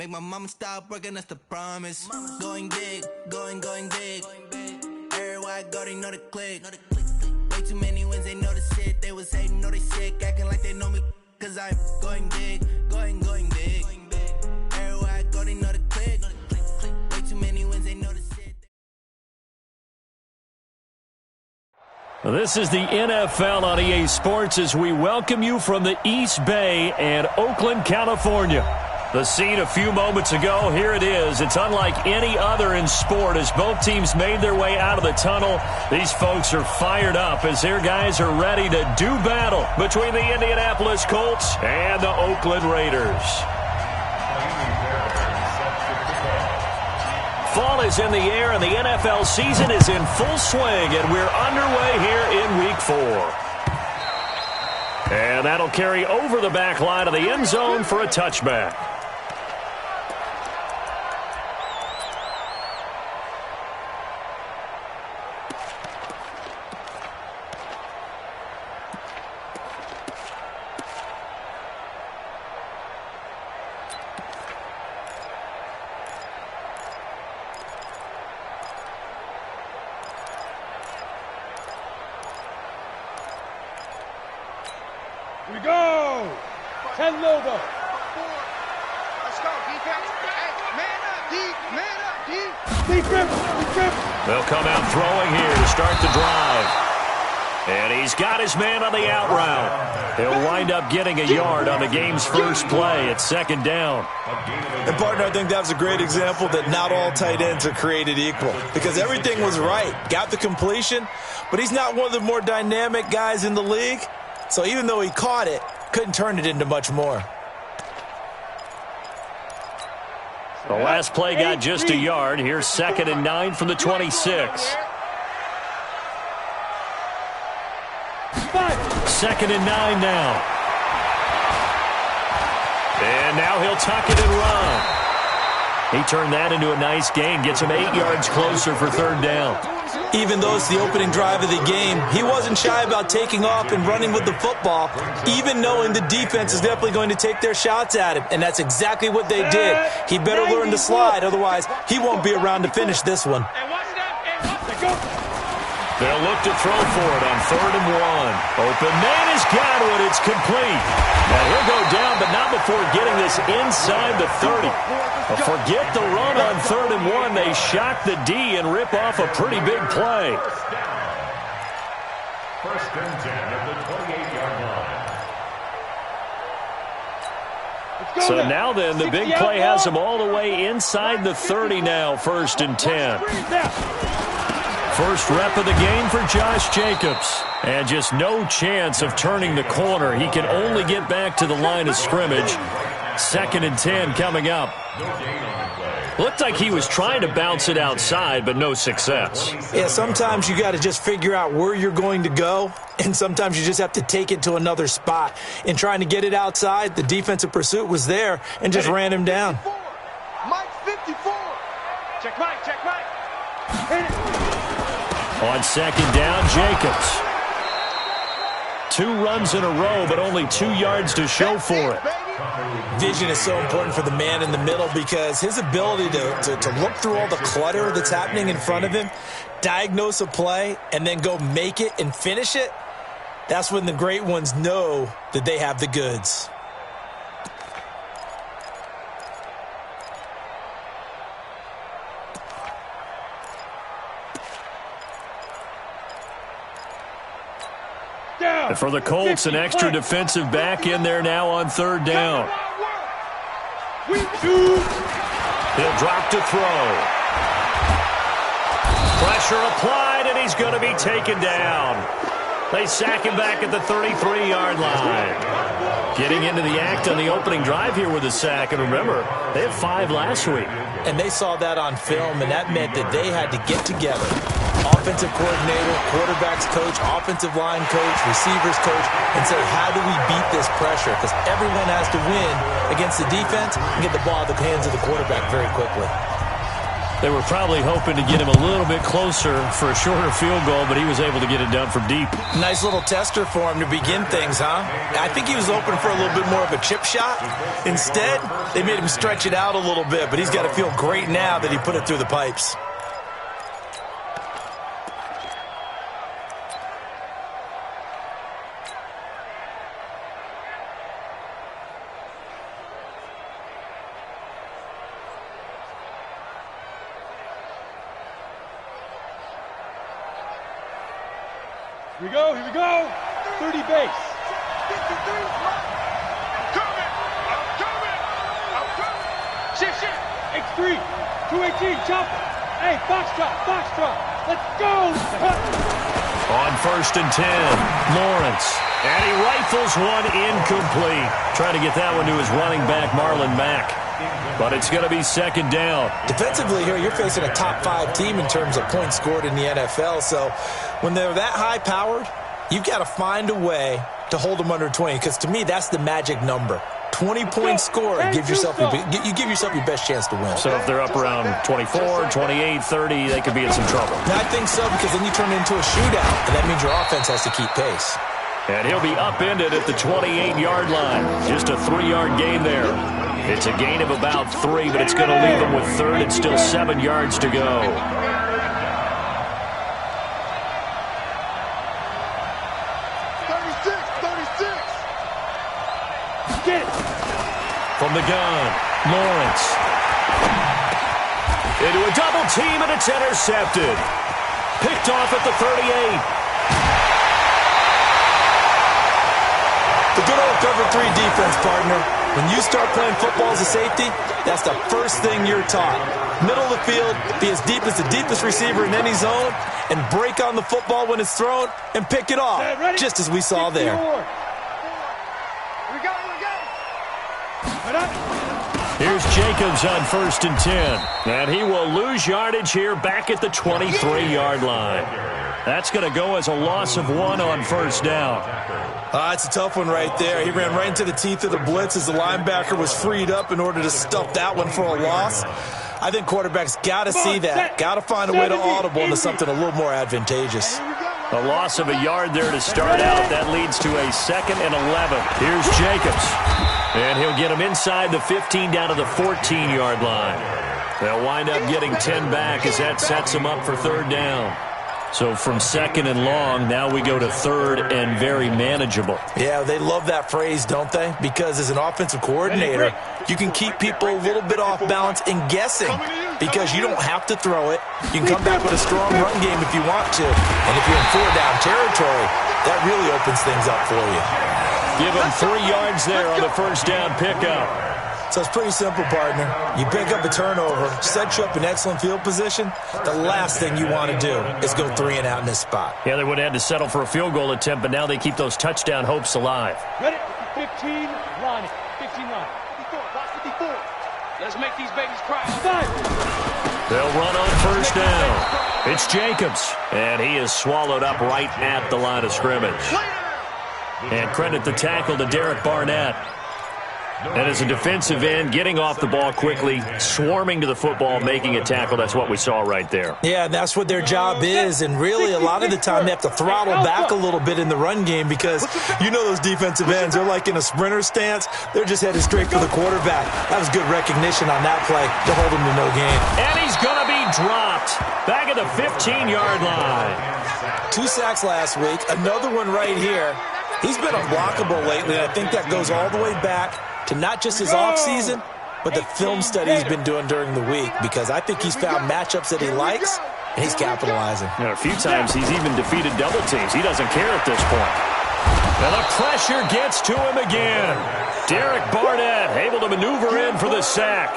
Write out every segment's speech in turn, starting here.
Make my mama stop working, that's the promise. Going big, going big. Everywhere I go, they know the click. Way too many wins, they know the shit. They was hating, know they sick, acting like they know me. Cause I'm going big, going big. Everywhere I go, they know the click. Way too many wins, they know the shit. This is the NFL on EA Sports as we welcome you from the East Bay and Oakland, California. The scene a few moments ago, here it is. It's unlike any other in sport as both teams made their way out of the tunnel. These folks are fired up as their guys are ready to do battle between the Indianapolis Colts and the Oakland Raiders. Fall is in the air and the NFL season is in full swing, and we're underway here in Week 4. And that'll carry over the back line of the end zone for a touchback. Here we go! 10 logo. Let's go, defense. Hey, man up, D. Defense. They'll come out throwing here to start the drive. And he's got his man on the out route. He'll wind up getting a yard on the game's first play at second down. And, partner, I think that was a great example that not all tight ends are created equal because everything was right. Got the completion, but he's not one of the more dynamic guys in the league. So even though he caught it, couldn't turn it into much more. The last play got just a yard. Here's 2nd and 9 from the 26. 2nd and 9 now. And now he'll tuck it and run. He turned that into a nice gain. Gets him 8 yards closer for 3rd down. Even though it's the opening drive of the game, he wasn't shy about taking off and running with the football, even knowing the defense is definitely going to take their shots at him. And that's exactly what they did. He better learn to slide, otherwise he won't be around to finish this one. They'll look to throw for it on 3rd and 1. Open man has got it. It's complete. Now he'll go down, but not before getting this inside the 30. Forget the run on 3rd and 1. They shock the D and rip off a pretty big play. 1st and 10 at the 28-yard line. So now then, the big play has them all the way inside the 30 now, 1st and 10. First rep of the game for Josh Jacobs. And just no chance of turning the corner. He can only get back to the line of scrimmage. 2nd and 10 coming up. Looked like he was trying to bounce it outside, but no success. Yeah, sometimes you got to just figure out where you're going to go, and sometimes you just have to take it to another spot. In trying to get it outside, the defensive pursuit was there and just ran him down. Mike 54. Check Mike. On 2nd down, Jacobs. 2 runs in a row, but only 2 yards to show for it. Vision is so important for the man in the middle because his ability to look through all the clutter that's happening in front of him, diagnose a play, and then go make it and finish it, that's when the great ones know that they have the goods. And for the Colts, an extra defensive back in there now on 3rd down. He'll drop to throw. Pressure applied, and he's going to be taken down. They sack him back at the 33-yard line. Getting into the act on the opening drive here with a sack. And remember, they had 5 last week. And they saw that on film, and that meant that they had to get together. Offensive coordinator, quarterback's coach, offensive line coach, receivers coach, and say, how do we beat this pressure? Because everyone has to win against the defense and get the ball at the hands of the quarterback very quickly. They were probably hoping to get him a little bit closer for a shorter field goal, but he was able to get it done from deep. Nice little tester for him to begin things, huh? I think he was open for a little bit more of a chip shot. Instead, they made him stretch it out a little bit, but he's got to feel great now that he put it through the pipes. Here we go. 30 base. I'm coming. Shift. X3. 218. Chopper. Hey, box drop. Let's go. On 1st and 10, Lawrence. And he rifles one incomplete. Trying to get that one to his running back, Marlon Mack. But it's going to be 2nd down. Defensively here, you're facing a top 5 team in terms of points scored in the NFL. So when they're that high-powered, you've got to find a way to hold them under 20. Because to me, that's the magic number. 20 points scored, you give yourself your best chance to win. So if they're up around 24, 28, 30, they could be in some trouble. I think so, because then you turn it into a shootout, and that means your offense has to keep pace. And he'll be upended at the 28-yard line. Just a 3-yard gain there. It's a gain of about 3, but it's going to leave him with 3rd and still 7 yards to go. Get it. From the gun, Lawrence. Into a double team, and it's intercepted. Picked off at the 38. The good old cover 3 defense, partner. When you start playing football as a safety, that's the first thing you're taught. Middle of the field, be as deep as the deepest receiver in any zone, and break on the football when it's thrown and pick it off, just as we saw there. Here's Jacobs on 1st and 10. And he will lose yardage here back at the 23-yard line. That's going to go as a loss of 1 on 1st down. It's a tough one right there. He ran right into the teeth of the blitz as the linebacker was freed up in order to stuff that one for a loss. I think quarterbacks got to see that. Got to find a way to audible into something a little more advantageous. A loss of a yard there to start out. That leads to a 2nd and 11. Here's Jacobs. And he'll get him inside the 15 down to the 14-yard line. They'll wind up getting 10 back as that sets them up for 3rd down. So from 2nd and long, now we go to 3rd and very manageable. Yeah, they love that phrase, don't they? Because as an offensive coordinator, you can keep people a little bit off balance and guessing because you don't have to throw it. You can come back with a strong run game if you want to. And if you're in 4-down territory, that really opens things up for you. Give him 3 yards there on the 1st down pickup. So it's pretty simple, partner. You pick up a turnover, set you up in excellent field position. The last thing you want to do is go 3 and out in this spot. Yeah, they would have had to settle for a field goal attempt, but now they keep those touchdown hopes alive. Ready? 15, line it. 15 line. 54, box 54. Let's make these babies cry. 5. They'll run on 1st down. It's Jacobs, and he is swallowed up right at the line of scrimmage. And credit the tackle to Derek Barnett. And as a defensive end, getting off the ball quickly, swarming to the football, making a tackle, that's what we saw right there. Yeah, that's what their job is, and really a lot of the time they have to throttle back a little bit in the run game because you know those defensive ends, they're like in a sprinter stance. They're just headed straight for the quarterback. That was good recognition on that play to hold him to no gain. And he's going to be dropped back at the 15-yard line. 2 sacks last week, another one right here. He's been unblockable lately, and I think that goes all the way back to not just his offseason, but the film study he's been doing during the week, because I think he's found matchups that he likes, and he's capitalizing. A few times he's even defeated double teams. He doesn't care at this point. And the pressure gets to him again. Derek Barnett able to maneuver in for the sack.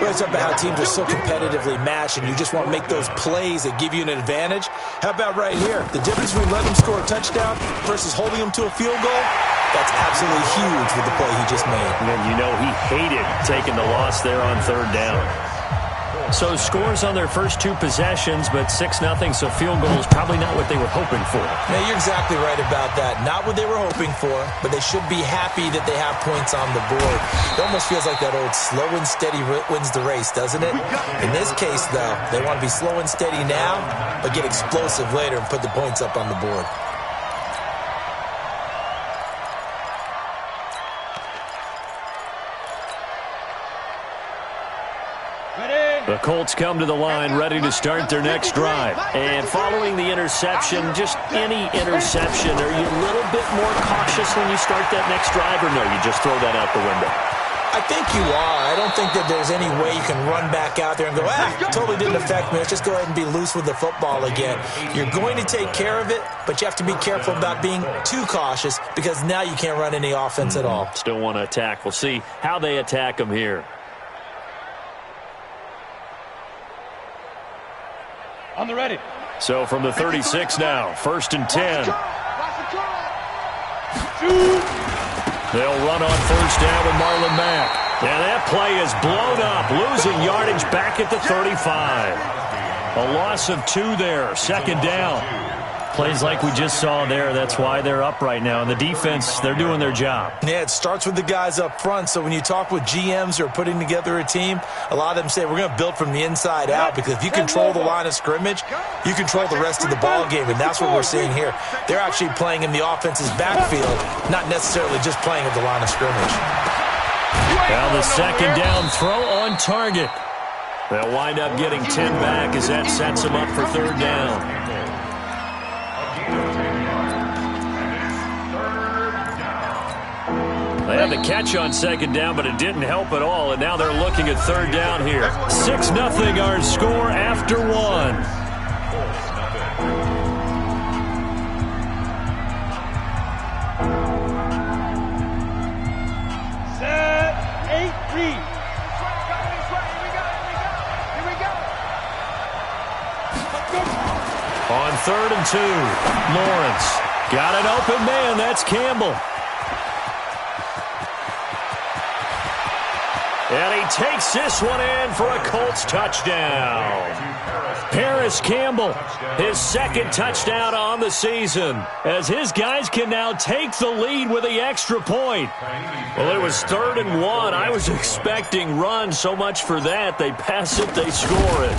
It's up about how teams are so competitively matched, and you just want to make those plays that give you an advantage. How about right here? The difference between letting him score a touchdown versus holding him to a field goal, that's absolutely huge with the play he just made. And you know he hated taking the loss there on 3rd down. So scores on their first two possessions, but 6-0, so field goal is probably not what they were hoping for. Yeah, you're exactly right about that. Not what they were hoping for, but they should be happy that they have points on the board. It almost feels like that old slow and steady wins the race, doesn't it? In this case, though, they want to be slow and steady now, but get explosive later and put the points up on the board. The Colts come to the line ready to start their next drive. And following the interception, just any interception, are you a little bit more cautious when you start that next drive, or no, you just throw that out the window? I think you are. I don't think that there's any way you can run back out there and go, totally didn't affect me. Let's just go ahead and be loose with the football again. You're going to take care of it, but you have to be careful about being too cautious because now you can't run any offense at all. Still want to attack. We'll see how they attack them here. On the ready. So from the 36 now, 1st and 10. They'll run on 1st down with Marlon Mack. And that play is blown up, losing yardage back at the 35. A loss of 2 there, 2nd down. Plays like we just saw there, that's why they're up right now. And the defense, they're doing their job. Yeah, it starts with the guys up front. So when you talk with GMs who are putting together a team, a lot of them say we're going to build from the inside out, because if you control the line of scrimmage, you control the rest of the ball game, and that's what we're seeing here. They're actually playing in the offense's backfield, not necessarily just playing at the line of scrimmage. Now the 2nd down throw on target. They'll wind up getting 10 back as that sets them up for 3rd down. They had the catch on 2nd down, but it didn't help at all, and now they're looking at 3rd down here. 6-0 our score after 1. Set, 8, read. On 3rd and 2, Lawrence got an open man. That's Campbell. And he takes this one in for a Colts touchdown. Paris Campbell, his 2nd touchdown on the season, as his guys can now take the lead with the extra point. Well, it was 3rd and 1. I was expecting run, so much for that. They pass it, they score it.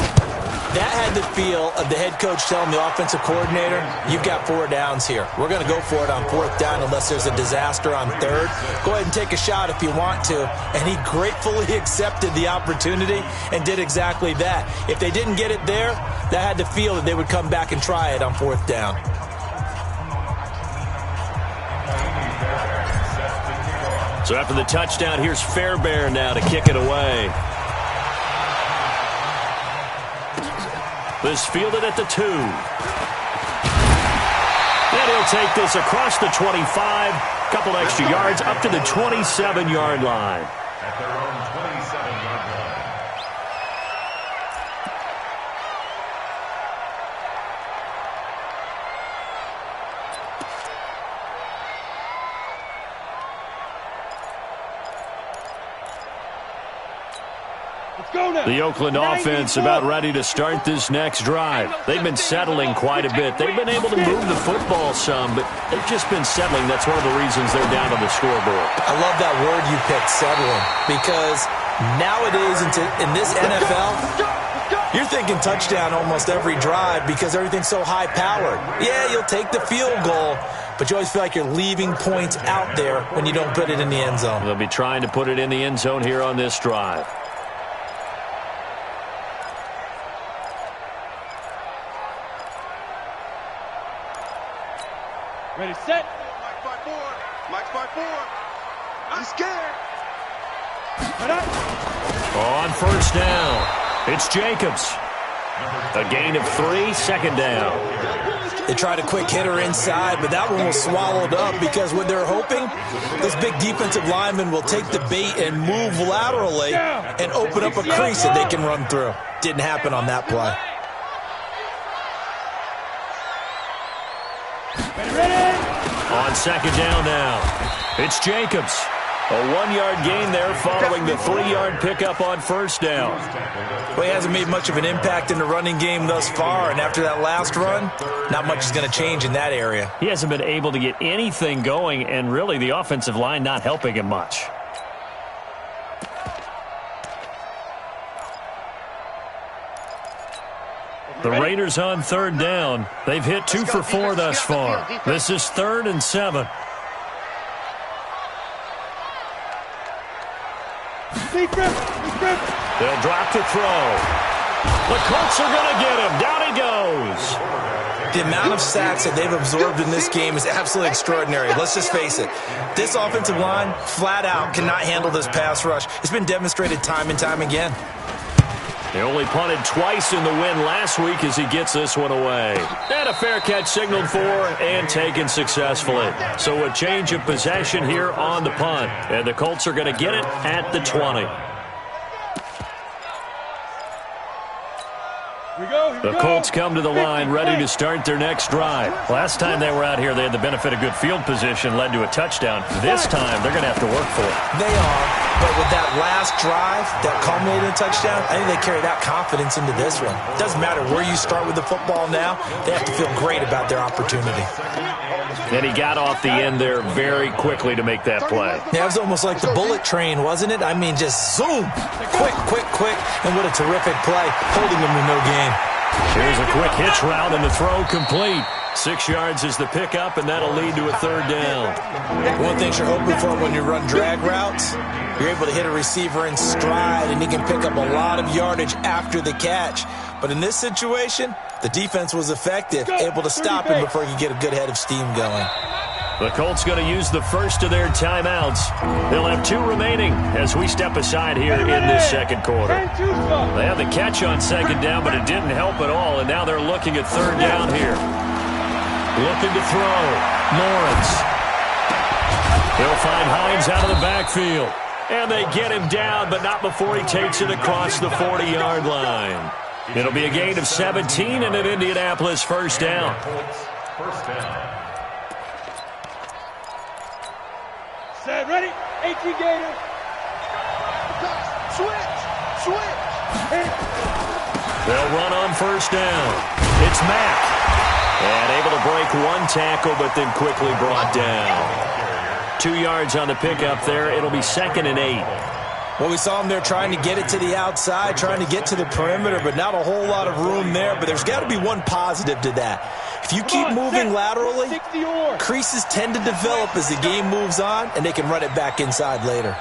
That had the feel of the head coach telling the offensive coordinator, you've got 4 downs here. We're going to go for it on 4th down unless there's a disaster on 3rd. Go ahead and take a shot if you want to. And he gratefully accepted the opportunity and did exactly that. If they didn't get it there, that had the feel that they would come back and try it on 4th down. So after the touchdown, here's Fairbairn now to kick it away. This fielded at the 2. And he'll take this across the 25. Couple extra yards up to the 27-yard line. At their own 27-yard line. The Oakland offense about ready to start this next drive. They've been settling quite a bit. They've been able to move the football some, but they've just been settling. That's one of the reasons they're down on the scoreboard. I love that word you picked, settling, because nowadays in this NFL, you're thinking touchdown almost every drive because everything's so high-powered. Yeah, you'll take the field goal, but you always feel like you're leaving points out there when you don't put it in the end zone. They'll be trying to put it in the end zone here on this drive. Ready, set. Mike's by 4. Mike's by 4. I'm scared. On 1st down, it's Jacobs. A gain of 3, 2nd down. They tried a quick hitter inside, but that one was swallowed up because what they're hoping, this big defensive lineman will take the bait and move laterally and open up a crease that they can run through. Didn't happen on that play. On 2nd down now, it's Jacobs. A 1-yard gain there following the 3-yard pickup on first down. Well, he hasn't made much of an impact in the running game thus far, and after that last run, not much is going to change in that area. He hasn't been able to get anything going, and really the offensive line not helping him much. The Raiders on third down. They've hit 2 for 4 thus far. This is 3rd and 7. They'll drop to throw. The Colts are going to get him. Down he goes. The amount of sacks that they've absorbed in this game is absolutely extraordinary. Let's just face it. This offensive line, flat out, cannot handle this pass rush. It's been demonstrated time and time again. They only punted twice in the win last week as he gets this one away. And a fair catch signaled for and taken successfully. So a change of possession here on the punt. And the Colts are going to get it at the 20. The Colts come to the line ready to start their next drive. Last time they were out here, they had the benefit of good field position, led to a touchdown. This time, they're going to have to work for it. They are, but with that last drive that culminated in a touchdown, I think they carry that confidence into this one. It doesn't matter where you start with the football now. They have to feel great about their opportunity. And he got off the end there very quickly to make that play. Yeah, it was almost like the bullet train, wasn't it? I mean, just zoom, quick, and what a terrific play, holding them to no gain. Here's a quick hitch route and the throw complete. 6 yards is the pickup, and that'll lead to a 3rd down. One thing you're hoping for when you run drag routes, you're able to hit a receiver in stride, and he can pick up a lot of yardage after the catch. But in this situation, the defense was effective, able to stop him before he could get a good head of steam going. The Colts going to use the first of their timeouts. They'll have 2 remaining as we step aside here in this second quarter. They had the catch on 2nd down, but it didn't help at all, and now they're looking at 3rd down here. Looking to throw. Lawrence. They'll find Hines out of the backfield. And they get him down, but not before he takes it across the 40-yard line. It'll be a gain of 17 and an Indianapolis first down. Set, ready? 18 Gator. Switch. They'll run on first down. It's Mack. And able to break 1 tackle, but then quickly brought down. 2 yards on the pickup there. It'll be 2nd and 8. Well, we saw him there trying to get it to the outside, trying to get to the perimeter, but not a whole lot of room there. But there's got to be one positive to that. If you keep moving laterally, creases tend to develop as the game moves on, and they can run it back inside later.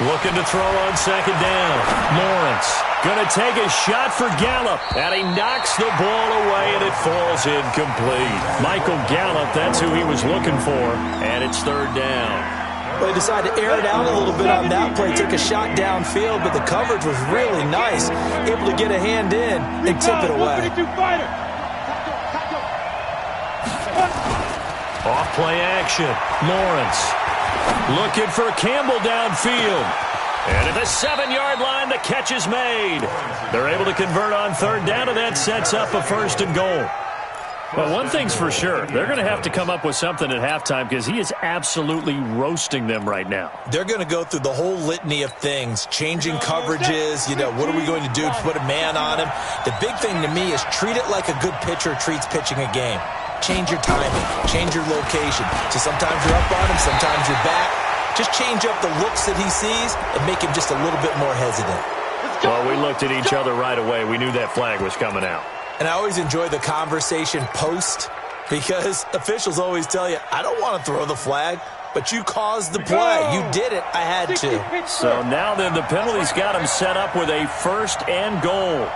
Looking to throw on 2nd down. Lawrence going to take a shot for Gallup, and he knocks the ball away, and it falls incomplete. Michael Gallup, that's who he was looking for, and it's 3rd down. Well, he decided to air it out a little bit on that play, took a shot downfield, but the coverage was really nice, able to get a hand in and tip it away. Off play action. Lawrence looking for Campbell downfield. And at the 7-yard line, the catch is made. They're able to convert on 3rd down, and that sets up a 1st and goal. Well, one thing's for sure. They're going to have to come up with something at halftime because he is absolutely roasting them right now. They're going to go through the whole litany of things, changing coverages, what are we going to do to put a man on him? The big thing to me is treat it like a good pitcher treats pitching a game. Change your timing, change your location. So sometimes you're up on him, sometimes you're back. Just change up the looks that he sees and make him just a little bit more hesitant. Well, we looked at each other right away. We knew that flag was coming out. And I always enjoy the conversation post because officials always tell you, I don't want to throw the flag, but you caused the play. You did it. I had to. So now then the penalty's got him set up with a 1st and goal.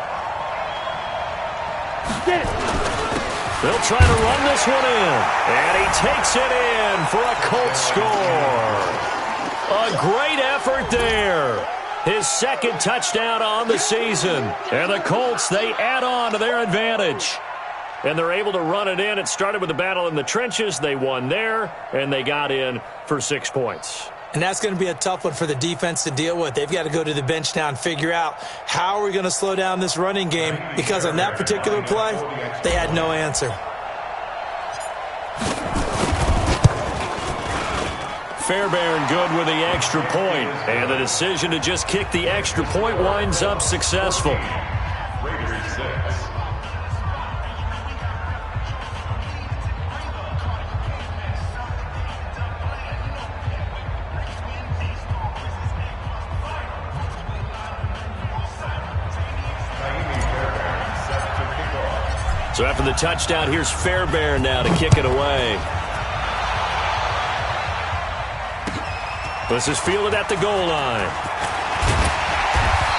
They'll try to run this one in. And he takes it in for a Colts score. A great effort there. His 2nd touchdown on the season. And the Colts, they add on to their advantage. And they're able to run it in. It started with a battle in the trenches. They won there, and they got in for 6 points. And that's going to be a tough one for the defense to deal with. They've got to go to the bench now and figure out how are we going to slow down this running game, because on that particular play, they had no answer. Fairbairn good with the extra point. And the decision to just kick the extra point winds up successful. Raiders 6. So after the touchdown, here's Fairbairn now to kick it away. This is fielded at the goal line.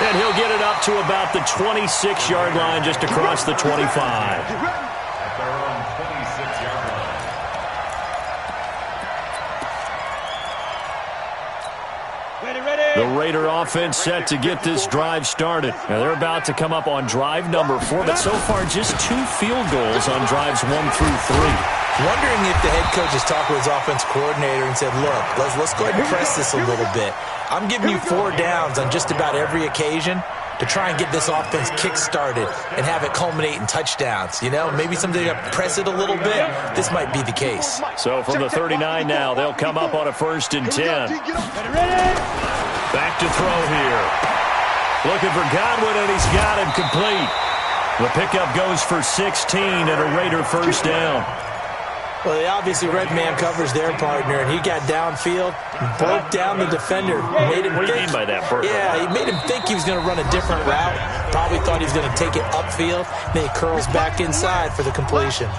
And he'll get it up to about the 26-yard line, just across the 25. At their own 26-yard line. The Raider offense set to get this drive started. Now they're about to come up on drive number 4, but so far just 2 field goals on drives 1 through 3. Wondering if the head coach has talked with his offense coordinator and said, look, let's go ahead and press this a little bit. I'm giving you 4 downs on just about every occasion to try and get this offense kick-started and have it culminate in touchdowns. You know, maybe someday you press it a little bit. This might be the case. So from the 39 now, they'll come up on a 1st and 10. Back to throw here. Looking for Godwin, and he's got him complete. The pickup goes for 16 and a Raider first down. Well, they obviously red man covers their partner, and he got downfield, broke down the defender. Made him what do you mean by that, Bert? Yeah, he made him think he was going to run a different route. Probably thought he was going to take it upfield. Then he curls back inside for the completion.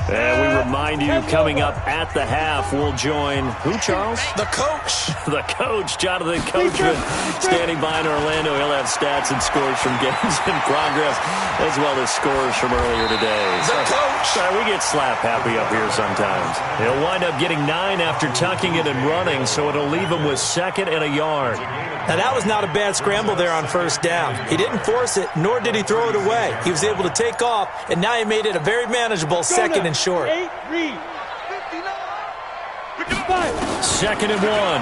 And we remind you, coming up at the half, we'll join who, Charles? The coach. The coach, Jonathan Coachman, standing by in Orlando. He'll have stats and scores from games in progress, as well as scores from earlier today. The coach. Sorry, we get slap happy up here sometimes. He'll wind up getting 9 after tucking it and running, so it'll leave him with 2nd and a yard. Now, that was not a bad scramble there on 1st down. He didn't force it, nor did he throw it away. He was able to take off, and now he made it a very manageable 2nd and short. 2nd and 1.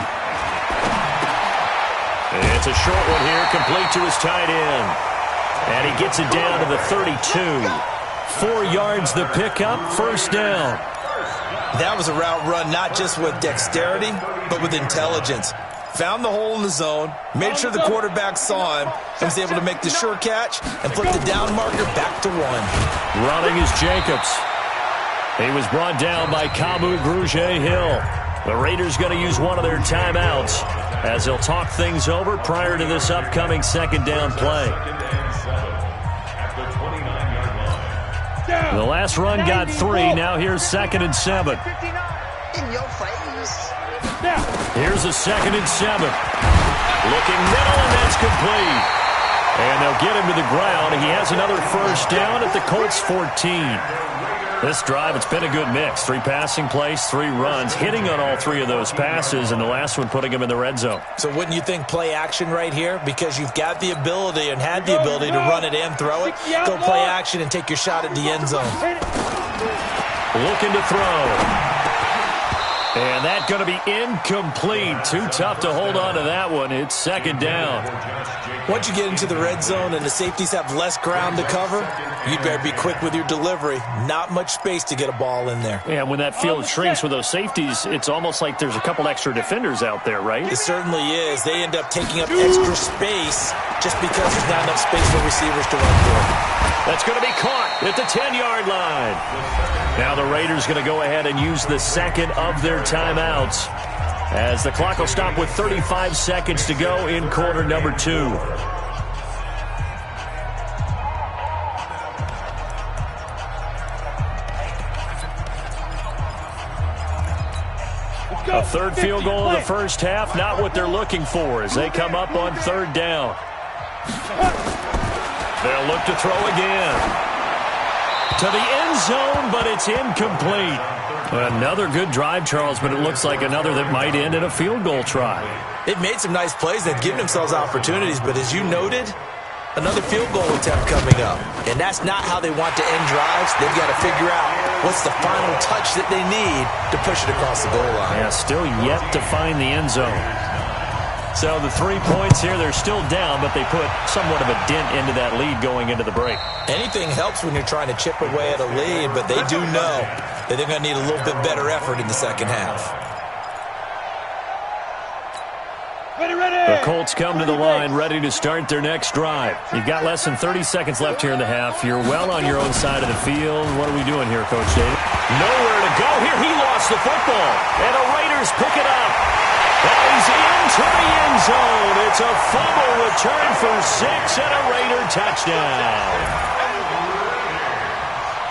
It's a short one here, complete to his tight end. And he gets it down to the 32. 4 yards the pickup, first down. That was a route run not just with dexterity, but with intelligence. Found the hole in the zone, made sure the quarterback saw him, and was able to make the sure catch and flip the down marker back to 1. Running is Jacobs. He was brought down by Kamu Grugier-Hill. The Raiders going to use one of their timeouts as they'll talk things over prior to this upcoming 2nd down play. The last run got 3. Now here's 2nd and 7. In your face. Here's a 2nd and 7. Looking middle, and that's complete. And they'll get him to the ground. He has another first down at the Colts 14. This drive, it's been a good mix. 3 passing plays, 3 runs, hitting on all 3 of those passes, and the last one putting him in the red zone. So wouldn't you think play action right here? Because you've got the ability and had the ability to run it and throw it. Go play action and take your shot at the end zone. Looking to throw. And that's going to be incomplete. Too tough to hold on to that one. It's 2nd down. Once you get into the red zone and the safeties have less ground to cover, you better be quick with your delivery. Not much space to get a ball in there. And when that field shrinks with those safeties, it's almost like there's a couple extra defenders out there, right? It certainly is. They end up taking up extra space just because there's not enough space for receivers to run through. That's going to be caught at the 10-yard line. Now the Raiders going to go ahead and use the 2nd of their timeouts as the clock will stop with 35 seconds to go in quarter number 2. A 3rd field goal in the first half, not what they're looking for as they come up on 3rd down. They'll look to throw again. To the end zone, but it's incomplete. Another good drive, Charles, but it looks like another that might end in a field goal try. They've made some nice plays. They've given themselves opportunities, but as you noted, another field goal attempt coming up. And that's not how they want to end drives. They've got to figure out what's the final touch that they need to push it across the goal line. Yeah, still yet to find the end zone. So the 3 points here, they're still down, but they put somewhat of a dent into that lead going into the break. Anything helps when you're trying to chip away at a lead, but they do know that they're going to need a little bit better effort in the second half. The Colts come to the line ready to start their next drive. You've got less than 30 seconds left here in the half. You're well on your own side of the field. What are we doing here, Coach David? Nowhere to go here. He lost the football, and the Raiders pick it up. Now he's into the end zone. It's a fumble return for 6 and a Raider touchdown.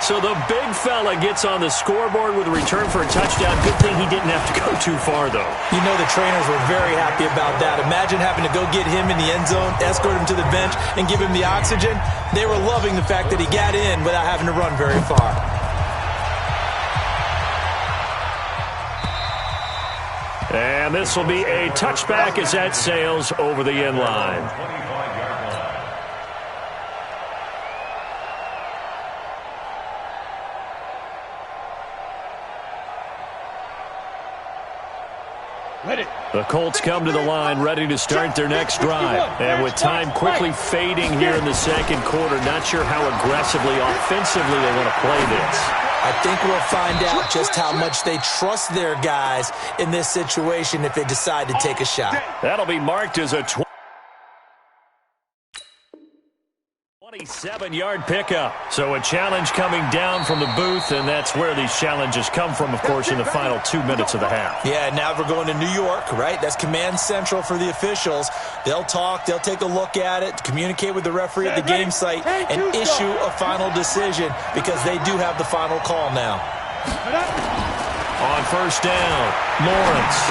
So the big fella gets on the scoreboard with a return for a touchdown. Good thing he didn't have to go too far, though. You know the trainers were very happy about that. Imagine having to go get him in the end zone, escort him to the bench, and give him the oxygen. They were loving the fact that he got in without having to run very far. And this will be a touchback as that sails over the end line. The Colts come to the line ready to start their next drive. And with time quickly fading here in the second quarter, not sure how aggressively, offensively they want to play this. I think we'll find out just how much they trust their guys in this situation if they decide to take a shot. That'll be marked as a 27-yard pickup. So a challenge coming down from the booth, and that's where these challenges come from, of course, in the final 2 minutes of the half. Yeah, now we're going to New York, right? That's command central for the officials. They'll talk, they'll take a look at it, communicate with the referee at the game site, and issue a final decision because they do have the final call now. On first down, Lawrence.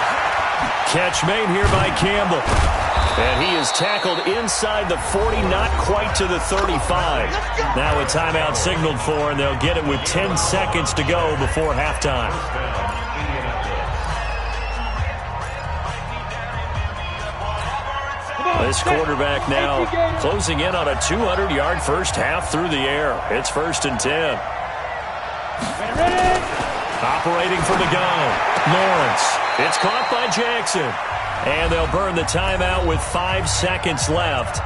Catch made here by Campbell. And he is tackled inside the 40, not quite to the 35. Now a timeout signaled for, and they'll get it with 10 seconds to go before halftime. This quarterback now closing in on a 200-yard first half through the air. It's 1st and 10. Operating from the gun, Lawrence. It's caught by Jackson. And they'll burn the timeout with 5 seconds left.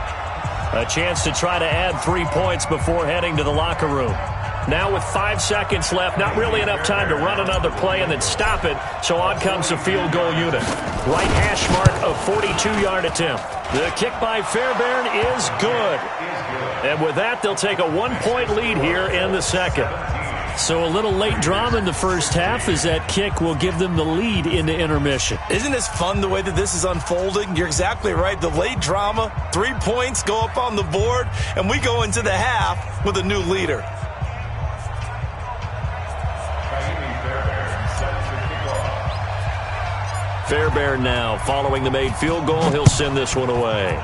A chance to try to add 3 points before heading to the locker room. Now with 5 seconds left, not really enough time to run another play and then stop it. So on comes the field goal unit. Right hash mark of 42-yard attempt. The kick by Fairbairn is good. And with that, they'll take a 1-point lead here in the second. So a little late drama in the first half as that kick will give them the lead into intermission. Isn't this fun the way that this is unfolding? You're exactly right. The late drama, 3 points go up on the board, and we go into the half with a new leader. Fairbairn now following the made field goal. He'll send this one away.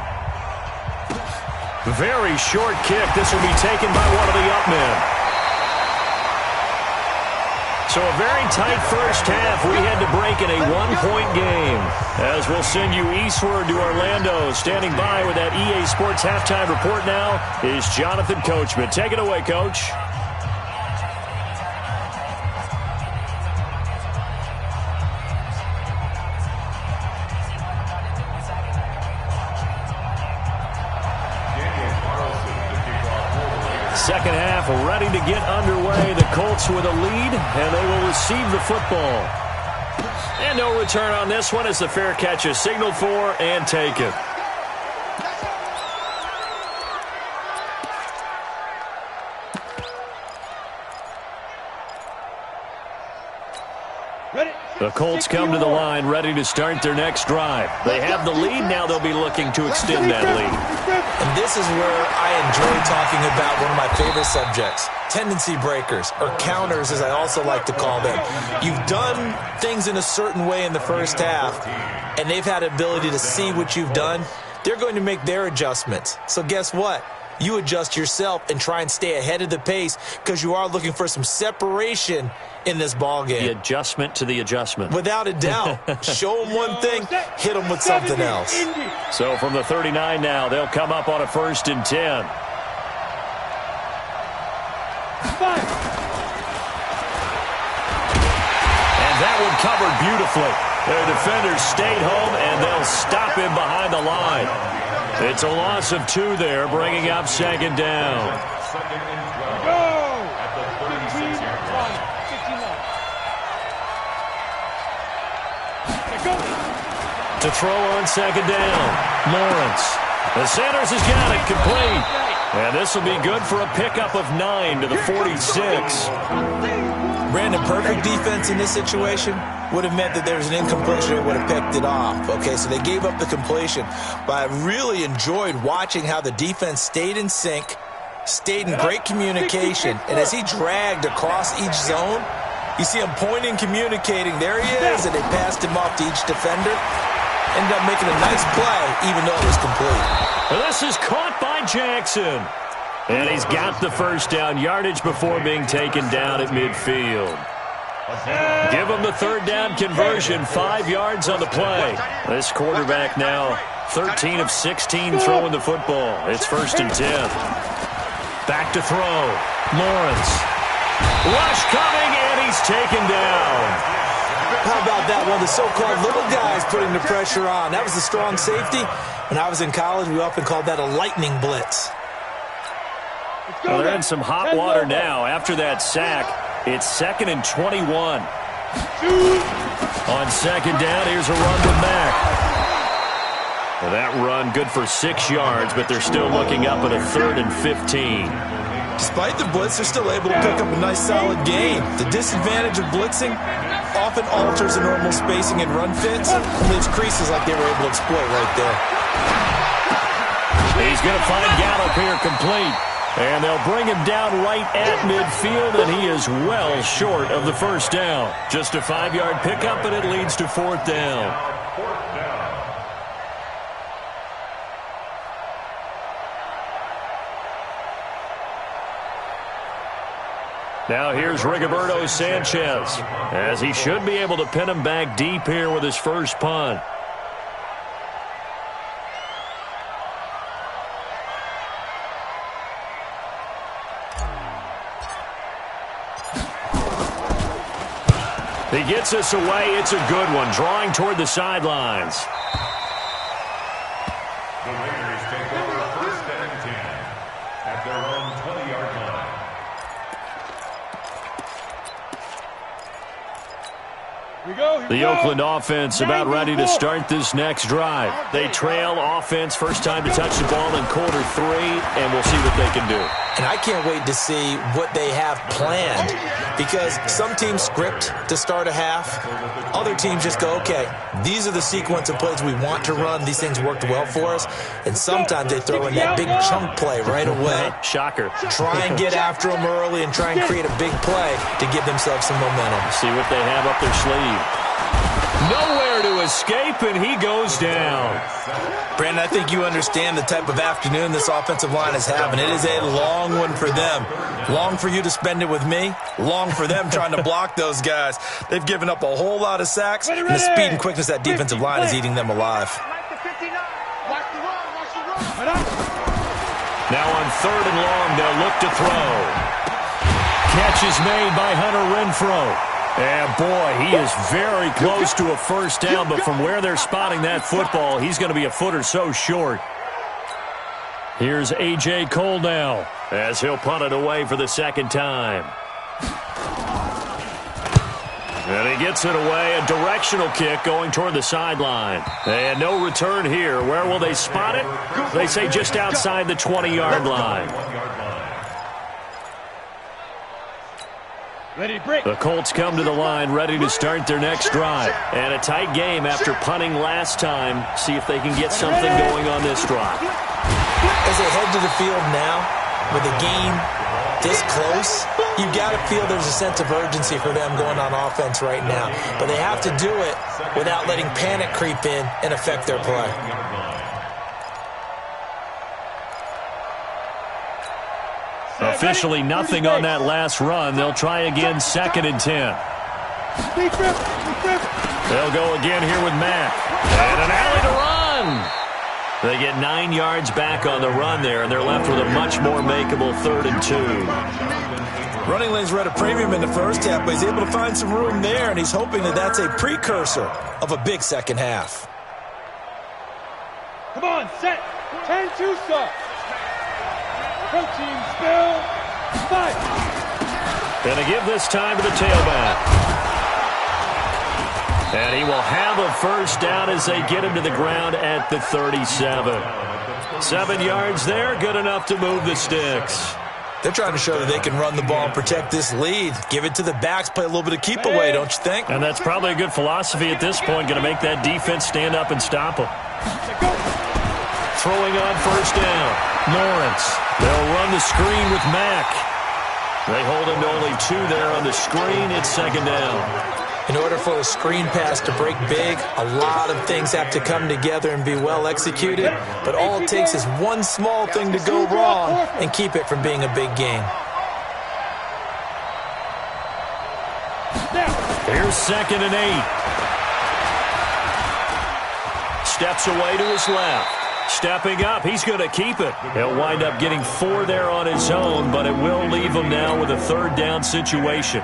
Very short kick. This will be taken by one of the up men. So a very tight first half. We had to break in a 1-point game. As we'll send you eastward to Orlando. Standing by with that EA Sports halftime report now is Jonathan Coachman. Take it away, Coach. Second half ready to get underway. The Colts with a lead, and they will receive the football. And no return on this one as the fair catch is signaled for and taken. The Colts come to the line ready to start their next drive. They have the lead. Now they'll be looking to extend that lead. And this is where I enjoy talking about one of my favorite subjects, tendency breakers, or counters as I also like to call them. You've done things in a certain way in the first half, and they've had ability to see what you've done. They're going to make their adjustments. So guess what? You adjust yourself and try and stay ahead of the pace because you are looking for some separation in this ball game. The adjustment to the adjustment. Without a doubt. Show them one thing, hit them with something else. So from the 39 now, they'll come up on a 1st and 10. And that one covered beautifully. Their defenders stayed home, and they'll stop him behind the line. It's a loss of 2 there, bringing up second down. Second and 12. Go! At the 36-yard line. 59. Go! To throw on second down, Lawrence. The Sanders has got it complete. And this will be good for a pickup of 9 to the 46. Brandon, perfect defense in this situation would have meant that there was an incompletion and would have picked it off. Okay, so they gave up the completion. But I really enjoyed watching how the defense stayed in sync, stayed in great communication, and as he dragged across each zone, you see him pointing, communicating. There he is, and they passed him off to each defender. Ended up making a nice play, even though it was complete. And this is caught by Jackson. And he's got the first down yardage before being taken down at midfield. Give him the third down conversion, 5 yards on the play. This quarterback now 13 of 16 throwing the football. It's 1st and 10. Back to throw. Lawrence. Rush coming, and he's taken down. How about that one? The so-called little guys putting the pressure on. That was the strong safety. When I was in college, we often called that a lightning blitz. Well, they're in some hot water now. After that sack, it's 2nd and 21. On second down, here's a run to Mack. Well, that run good for 6 yards, but they're still looking up at a 3rd and 15. Despite the blitz, they're still able to pick up a nice solid gain. The disadvantage of blitzing often alters the normal spacing and run fits and leaves creases like they were able to exploit right there. He's going to find Gallup here complete. And they'll bring him down right at midfield, and he is well short of the first down. Just a 5-yard pickup, and it leads to 4th down. Now here's Rigoberto Sanchez, as he should be able to pin him back deep here with his first punt. He gets us away. It's a good one, drawing toward the sidelines. The Raiders take over 1st and 10 at their own 20-yard line. The Oakland offense about ready to start this next drive. They trail offense, first time to touch the ball in quarter 3, and we'll see what they can do. And I can't wait to see what they have planned, because some teams script to start a half. Other teams just go, okay, these are the sequence of plays we want to run. These things worked well for us. And sometimes they throw in that big chunk play right away. Shocker. Try and get after them early and try and create a big play to give themselves some momentum. See what they have up their sleeve. Nowhere to escape, and he goes down. Brandon, I think you understand the type of afternoon this offensive line is having. It is a long one for them. Long for you to spend it with me. Long for them trying to block those guys. They've given up a whole lot of sacks, and the speed and quickness of that defensive line is eating them alive. Now on 3rd and long, they'll look to throw. Catch is made by Hunter Renfrow. And, boy, he is very close to a first down, but from where they're spotting that football, he's going to be a foot or so short. Here's A.J. Cole now, as he'll punt it away for the second time. And he gets it away, a directional kick going toward the sideline. And no return here. Where will they spot it? They say just outside the 20-yard line. The Colts come to the line ready to start their next drive. And a tight game after punting last time. See if they can get something going on this drive. As they head to the field now, with the game this close, you've got to feel there's a sense of urgency for them going on offense right now. But they have to do it without letting panic creep in and affect their play. Officially nothing on that last run. They'll try again, 2nd and 10. They'll go again here with Mack. And an alley to run. They get 9 yards back on the run there, and they're left with a much more makeable 3rd and 2. Running lanes were at a premium in the first half, but he's able to find some room there, and he's hoping that that's a precursor of a big second half. Come on, set. 10-2, sir. Protein spill. Fight. Gonna give this time to the tailback. And he will have a first down as they get him to the ground at the 37. 7 yards there, good enough to move the sticks. They're trying to show that they can run the ball and protect this lead. Give it to the backs, play a little bit of keep away, don't you think? And that's probably a good philosophy at this point, going to make that defense stand up and stop them. Throwing on first down, Lawrence. They'll run the screen with Mack. They hold him to only 2 there on the screen. It's second down. In order for a screen pass to break big, a lot of things have to come together and be well executed. But all it takes is one small thing to go wrong and keep it from being a big game. Here's 2nd and 8. Steps away to his left. Stepping up, he's going to keep it. He'll wind up getting 4 there on his own, but it will leave him now with a 3rd down situation.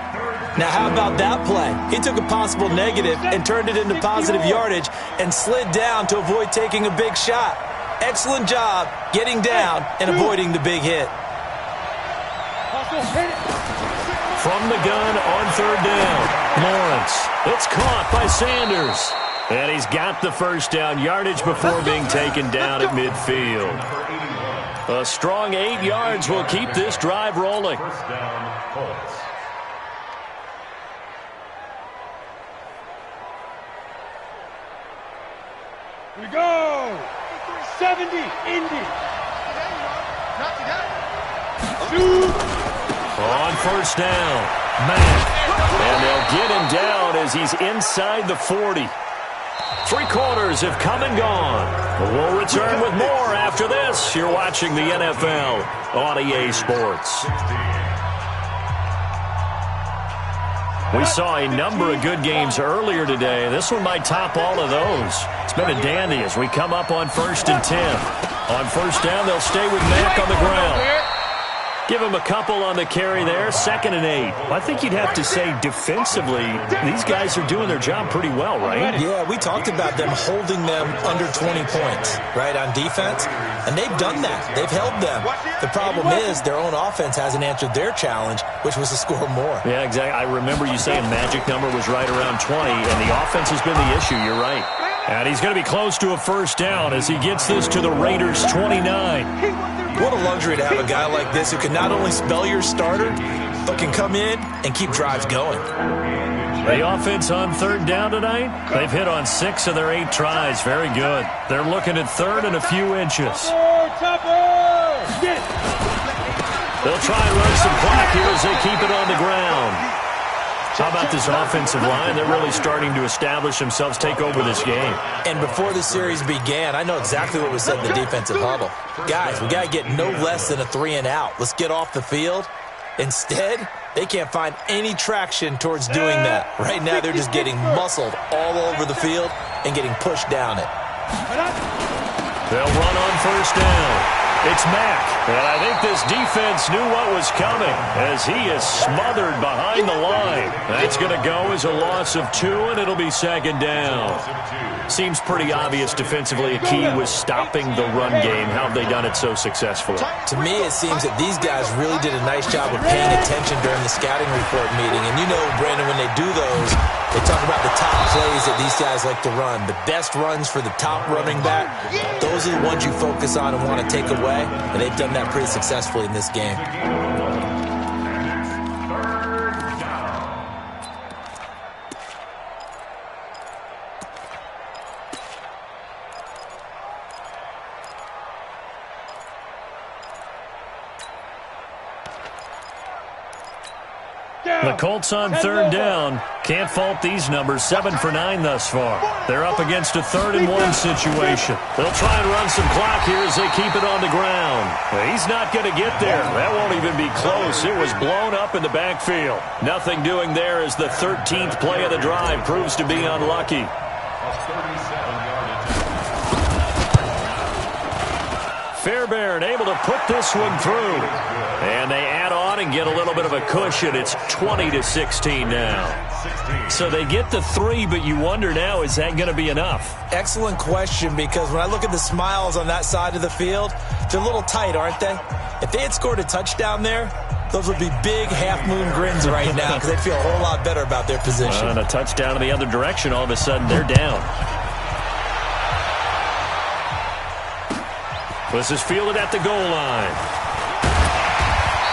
Now, how about that play? He took a possible negative and turned it into positive yardage and slid down to avoid taking a big shot. Excellent job getting down and avoiding the big hit. From the gun on 3rd down, Lawrence. It's caught by Sanders. And he's got the first down yardage before being taken down at midfield. A strong 8 yards will keep this drive rolling. First down, Colts. We go. 70, Indy. Shoot. On first down, Mack. And they'll get him down as he's inside the 40. 3 quarters have come and gone. We'll return with more after this. You're watching the NFL on EA Sports. We saw a number of good games earlier today. This one might top all of those. It's been a dandy as we come up on 1st and 10. On first down, they'll stay with Mack on the ground. Give him a couple on the carry there. 2nd and 8. I think you'd have to say defensively, these guys are doing their job pretty well, right? Yeah, we talked about them holding them under 20 points, right, on defense. And they've done that. They've held them. The problem is their own offense hasn't answered their challenge, which was to score more. Yeah, exactly. I remember you saying magic number was right around 20, and the offense has been the issue. You're right. And he's going to be close to a first down as he gets this to the Raiders' 29. What a luxury to have a guy like this who can not only spell your starter, but can come in and keep drives going. The offense on 3rd down tonight, they've hit on 6 of their 8 tries. Very good. They're looking at 3rd and a few inches. They'll try and run some clock here as they keep it on the ground. How about this offensive line? They're really starting to establish themselves, take over this game. And before the series began, I know exactly what was said in the defensive huddle. Guys, we got to get no less than a 3 and out. Let's get off the field. Instead, they can't find any traction towards doing that. Right now, they're just getting muscled all over the field and getting pushed down it. They'll run on first down. It's Mack, and I think this defense knew what was coming as he is smothered behind the line. That's going to go as a loss of 2, and it'll be 2nd down. Seems pretty obvious defensively. A key was stopping the run game. How have they done it so successfully? To me, it seems that these guys really did a nice job of paying attention during the scouting report meeting. And you know, Brandon, when they do those, they talk about the top plays that these guys like to run. The best runs for the top running back, those are the ones you focus on and want to take away. And they've done that pretty successfully in this game. The Colts on 3rd down. Can't fault these numbers. 7 for 9 thus far. They're up against a 3rd and 1 situation. They'll try and run some clock here as they keep it on the ground. He's not going to get there. That won't even be close. It was blown up in the backfield. Nothing doing there as the 13th play of the drive proves to be unlucky. Fairbairn able to put this one through. And they add on and get a little bit of a cushion. It's 20-16 now. So they get the 3, but you wonder now, is that going to be enough? Excellent question, because when I look at the smiles on that side of the field, they're a little tight, aren't they? If they had scored a touchdown there, those would be big half-moon grins right now because they'd feel a whole lot better about their position. And a touchdown in the other direction, all of a sudden they're down. This is fielded at the goal line.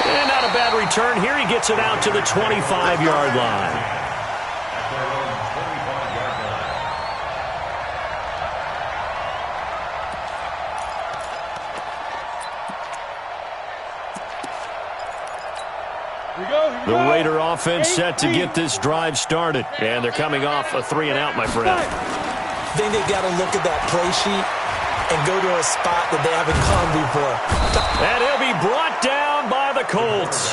And not a bad return here. He gets it out to the 25-yard line. The Raider offense set to get this drive started. And they're coming off a 3-and-out, my friend. I think they've got to look at that play sheet and go to a spot that they haven't gone before. And he'll be brought down by the Colts.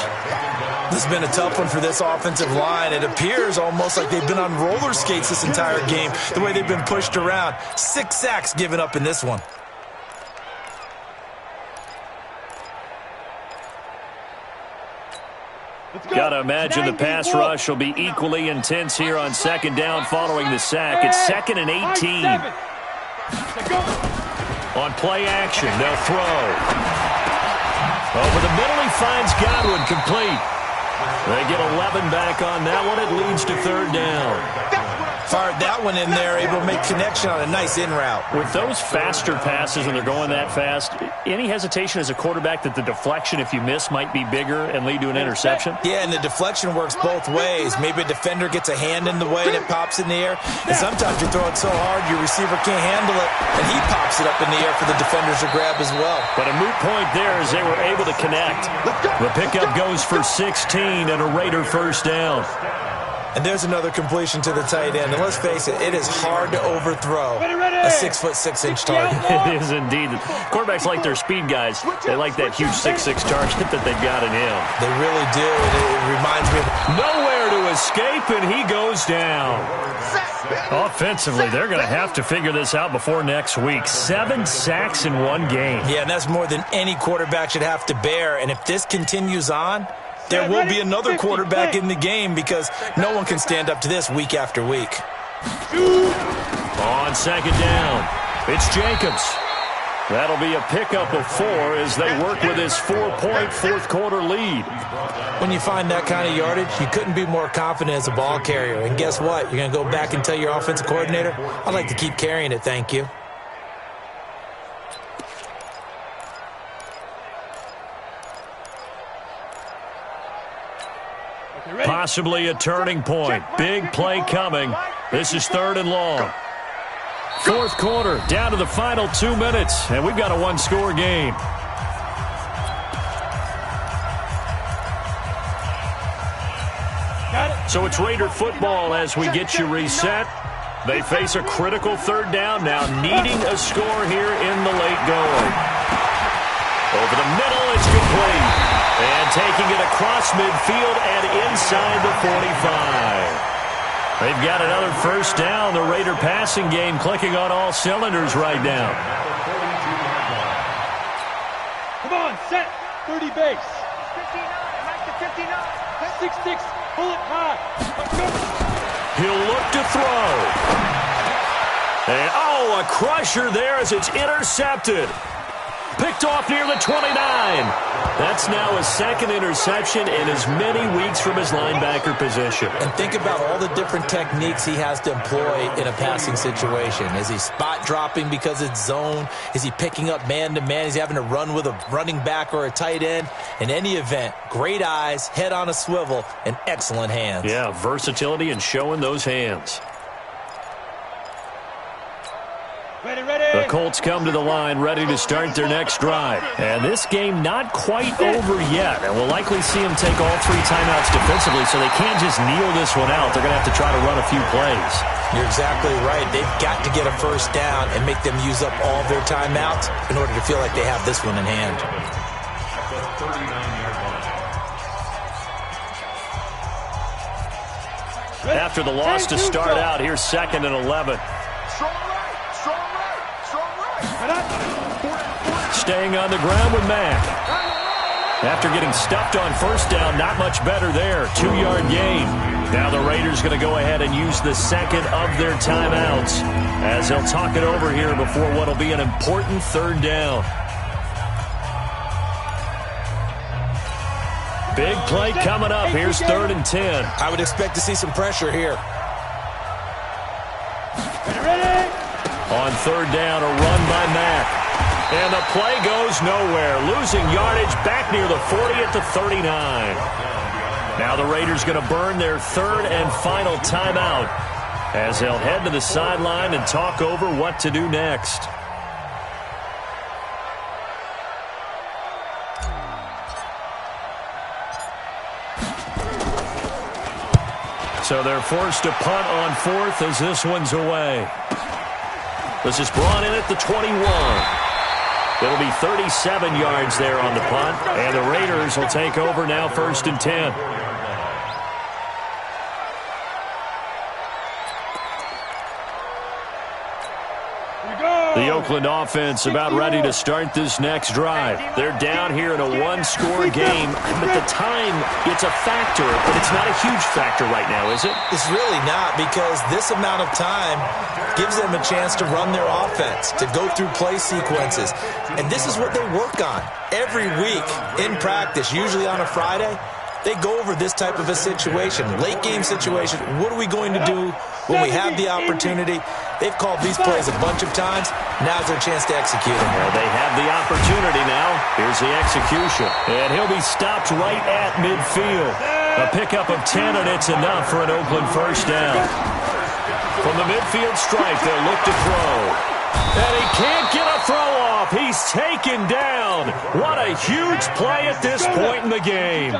This has been a tough one for this offensive line. It appears almost like they've been on roller skates this entire game, the way they've been pushed around. 6 sacks given up in this one. Got to imagine the pass rush will be equally intense here on second down following the sack. It's 2nd and 18. On play action, they'll throw. Over the middle, he finds Godwin, complete. They get 11 back on that one. It leads to 3rd down. Fired that one in there, able to make connection on a nice in route. With those faster passes when they're going that fast, any hesitation as a quarterback that the deflection, if you miss, might be bigger and lead to an interception? Yeah, and the deflection works both ways. Maybe a defender gets a hand in the way and it pops in the air. And sometimes you throw it so hard your receiver can't handle it, and he pops it up in the air for the defenders to grab as well. But a moot point there as they were able to connect. The pickup goes for 16 and a Raider first down. And there's another completion to the tight end. And let's face it, it is hard to overthrow a 6'6" target. It is indeed. Quarterbacks like their speed guys. They like that huge 6'6" target that they've got in him. They really do. It reminds me of... Nowhere to escape, and he goes down. Offensively, they're going to have to figure this out before next week. 7 sacks in one game. Yeah, and that's more than any quarterback should have to bear. And if this continues on, there will be another quarterback in the game because no one can stand up to this week after week. On second down, it's Jacobs. That'll be a pickup of 4 as they work with his 4-point fourth-quarter lead. When you find that kind of yardage, you couldn't be more confident as a ball carrier. And guess what? You're going to go back and tell your offensive coordinator, I'd like to keep carrying it, thank you. Possibly a turning point. Big play coming. This is 3rd and long. 4th quarter, down to the final 2 minutes, and we've got a 1-score game. So it's Raider football as we get you reset. They face a critical 3rd down now, needing a score here in the late going. Over the middle, it's complete. And taking it across midfield and inside the 45. They've got another first down. The Raider passing game clicking on all cylinders right now. Come on, set. 30 base. 59, Mike to 59. 6-6, pull it high. He'll look to throw. And, oh, a crusher there as it's intercepted. Picked off near the 29. That's now his 2nd interception in as many weeks from his linebacker position. And think about all the different techniques he has to employ in a passing situation. Is he spot dropping because it's zone? Is he picking up man-to-man? Is he having to run with a running back or a tight end? In any event, great eyes, head on a swivel, and excellent hands. Yeah, versatility and showing those hands. The Colts come to the line ready to start their next drive. And this game not quite over yet. And we'll likely see them take all 3 timeouts defensively, so they can't just kneel this one out. They're going to have to try to run a few plays. You're exactly right. They've got to get a first down and make them use up all their timeouts in order to feel like they have this one in hand. After the loss to start out, here's 2nd and 11. Staying on the ground with Mack. After getting stuffed on first down, not much better there. 2-yard gain. Now the Raiders going to go ahead and use the second of their timeouts as they'll talk it over here before what will be an important third down. Big play coming up. Here's 3rd and 10. I would expect to see some pressure here. On 3rd down, a run by Mack. And the play goes nowhere. Losing yardage back near the 40 at the 39. Now the Raiders going to burn their 3rd and final timeout as they'll head to the sideline and talk over what to do next. So they're forced to punt on 4th as this one's away. This is brought in at the 21. It'll be 37 yards there on the punt, and the Raiders will take over now 1st and 10. The Oakland offense about ready to start this next drive. They're down here in a 1-score game, but the time, it's a factor, but it's not a huge factor right now, is it? It's really not, because this amount of time gives them a chance to run their offense, to go through play sequences. And this is what they work on every week in practice, usually on a Friday. They go over this type of a situation, late game situation. What are we going to do when we have the opportunity? They've called these plays a bunch of times. Now's their chance to execute them. Well, they have the opportunity now. Here's the execution. And he'll be stopped right at midfield. A pickup of 10, and it's enough for an Oakland first down. From the midfield stripe, they'll look to throw. And he can't get a throw off. He's taken down. What a huge play at this point in the game.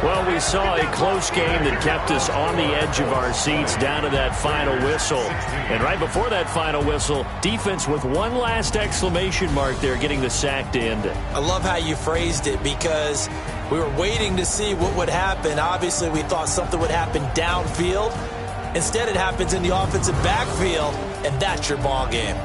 Well, we saw a close game that kept us on the edge of our seats down to that final whistle. And right before that final whistle, defense with one last exclamation mark there, getting the sack to end it. I love how you phrased it, because we were waiting to see what would happen. Obviously, we thought something would happen downfield. Instead, it happens in the offensive backfield, and that's your ball game.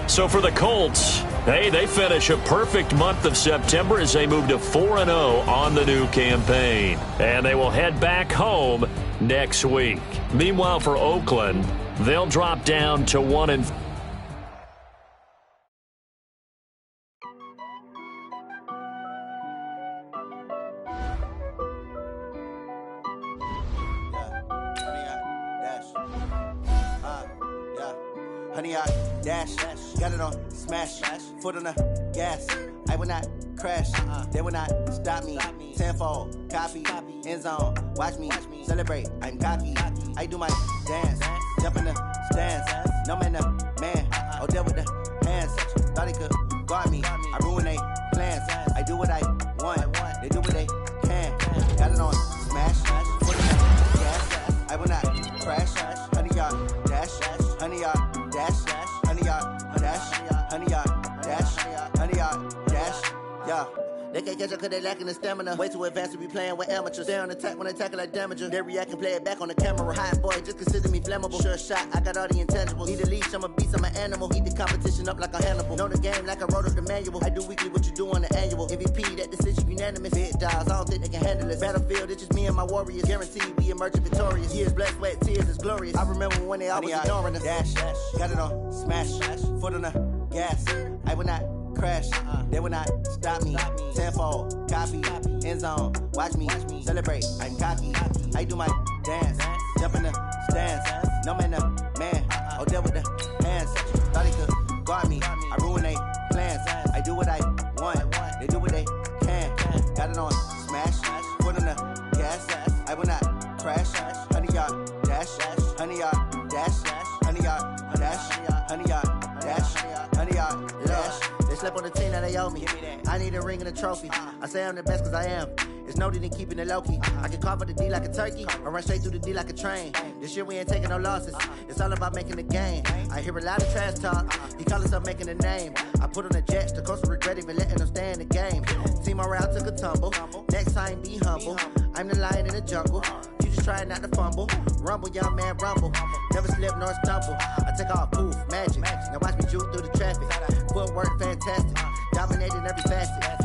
So for the Colts, hey, they finish a perfect month of September as they move to 4-0 on the new campaign. And they will head back home next week. Meanwhile, for Oakland, they'll drop down to 1-4. Honey, I dash, got it on smash, foot on the gas. I will not crash, they will not stop me. Tenfold, copy, end zone, watch me celebrate. I'm cocky, I do my dance, jump in the stands. No man, man, oh, deal with the hands. Thought he could guard me, I ruin they plans. I do what I want, they do what they can. Got it on smash, foot on the gas. I will not crash, honey, y'all dash, honey, y'all. Honey, yeah. They can't catch up cause they lacking the stamina. Way too advanced to be playing with amateurs. Stay on attack when they tackle like damager. They react and play it back on the camera. Hot boy, just consider me flammable. Sure shot, I got all the intangibles. Need a leash, I'm a beast, I'm an animal. Eat the competition up like a Hannibal. Know the game like I wrote up the manual. I do weekly what you do on the annual. MVP, that decision unanimous. Big dials, I don't think they can handle it. Battlefield, it's just me and my warriors. Guaranteed we emerge victorious. Years, blood, sweat, tears, it's glorious. I remember when they always ignoring us. Dash, got it on smash, foot on the gas. I will not crash, they will not stop me. Tenfold, copy, end zone, watch me celebrate. I'm cocky, I do my dance, jump in the stands. No man, man, oh, deal with the hands. Thought he could guard me, I ruin they plans. I do what I want, they do what they can. Got it on smash, foot on the gas. I will not crash, honey, y'all dash, honey, y'all dash, honey, y'all dash, honey, y'all dash, honey, y'all dash. They slept on the team that they owe me. I need a ring and a trophy. I say I'm the best cause I am. It's noted in keeping it low-key. I can carve up the D like a turkey, or run straight through the D like a train. This year we ain't taking no losses. It's all about making the game. I hear a lot of trash talk. He call himself making a name. I put on the Jets, the coach will regret even letting them stay in the game. Team morale took a tumble. Next time, be humble. I'm the lion in the jungle. You just trying not to fumble. Rumble, young man, rumble. Never slip nor stumble. I take off, poof, magic. Now watch me juke through the traffic. Footwork, fantastic. Dominating every facet.